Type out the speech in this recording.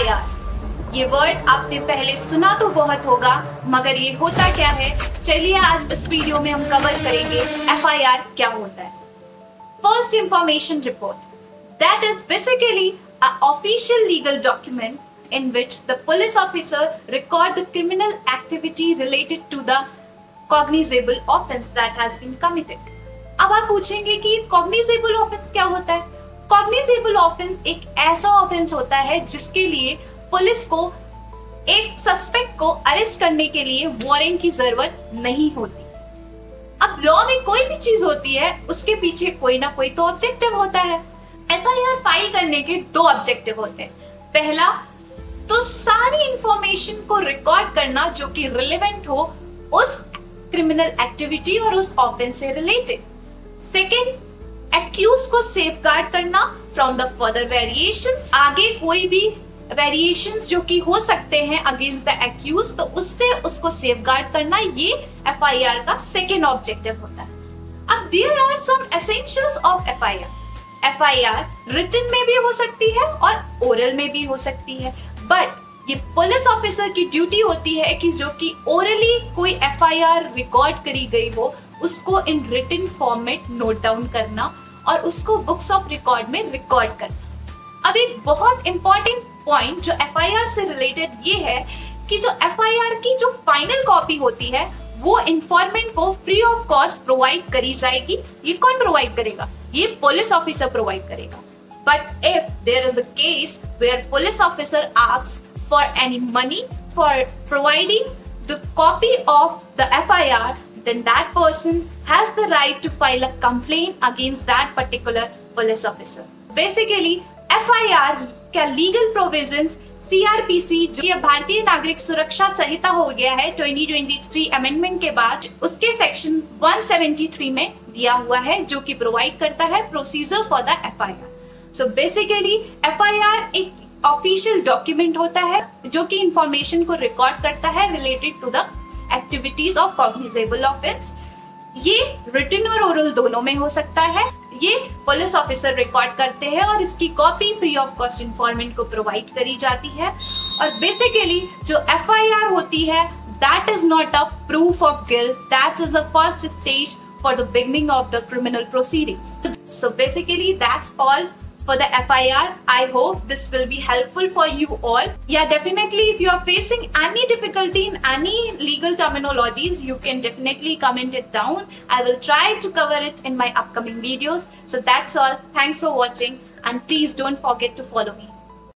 FIR। ये वर्ड आपने पहले सुना तो बहुत होगा, मगर ये होता क्या है, चलिए आज इस वीडियो में हम कवर करेंगे FIR क्या होता है। First information report, that is basically an official legal document in which the police officer record the criminal activity related to the cognizable offense that has been committed। अब आप पूछेंगे कि cognizable offense क्या होता है? Cognizable offense एक ऐसा offence होता है जिसके लिए पुलिस को एक सस्पेक्ट को अरेस्ट करने के लिए वारंट की जरूरत नहीं होती। अब लॉ में कोई भी चीज होती है उसके पीछे कोई ना कोई तो ऑब्जेक्टिव होता है। FIR फाइल करने के दो ऑब्जेक्टिव होते हैं। पहला तो सारी इंफॉर्मेशन को रिकॉर्ड करना जो कि रिलेवेंट हो उस क्रिमिनल एक्टिविटी और उस ऑफेंस से रिलेटेड। सेकेंड, एक्यूज को सेफगार्ड करना फ्रॉम द फर्दर वेरिएशंस, आगे कोई भी वेरिएशंस जो कि हो सकते हैं अगेंस्ट द एक्यूज, तो उससे उसको सेफगार्ड करना, ये FIR का सेकेंड ऑब्जेक्टिव होता है। अब there are some essentials of FIR। FIR written में भी हो सकती है और ओरल में भी हो सकती है, बट ये पुलिस ऑफिसर की ड्यूटी होती है कि जो कि ओरली कोई FIR रिकॉर्ड करी गई हो उसको in written format note down करना और उसको बुक्स ऑफ रिकॉर्ड में रिकॉर्ड करना। अब एक बहुत इंपॉर्टेंट पॉइंट जो FIR से रिलेटेड ये है कि जो FIR की जो फाइनल कॉपी होती है वो इंफॉर्मेंट को फ्री ऑफ कॉस्ट प्रोवाइड करी जाएगी। ये कौन प्रोवाइड करेगा? ये पुलिस ऑफिसर प्रोवाइड करेगा। But if there is a case where police officer asks for any money for providing the copy of the FIR, then that person has the right to file a complaint against that particular police officer। Basically, FIR का legal provisions CRPC जो कि भारतीय नागरिक सुरक्षा संहिता हो गया है 2023 amendment के बाद, उसके सेक्शन 173 में दिया हुआ है जो कि प्रोवाइड करता है procedure for the FIR। So basically FIR एक ऑफिशियल डॉक्यूमेंट होता है जो कि इंफॉर्मेशन को रिकॉर्ड करता है related to the activities of cognizable offence. ये रिटन और ओरल दोनों में हो सकता है। ये पुलिस ऑफिसर रिकॉर्ड करते हैं और इसकी कॉपी फ्री ऑफ कॉस्ट इंफॉर्मेंट को प्रोवाइड करी जाती है। और बेसिकली जो FIR होती है that is not a proof of guilt, that is a first stage for the beginning of the criminal proceedings. So basically that's all for the FIR। I hope this will be helpful for you all। Yeah, definitely if you are facing any difficulty in any legal terminologies, you can definitely comment it down। I will try to cover it in my upcoming videos। So that's all. Thanks for watching and please don't forget to follow me।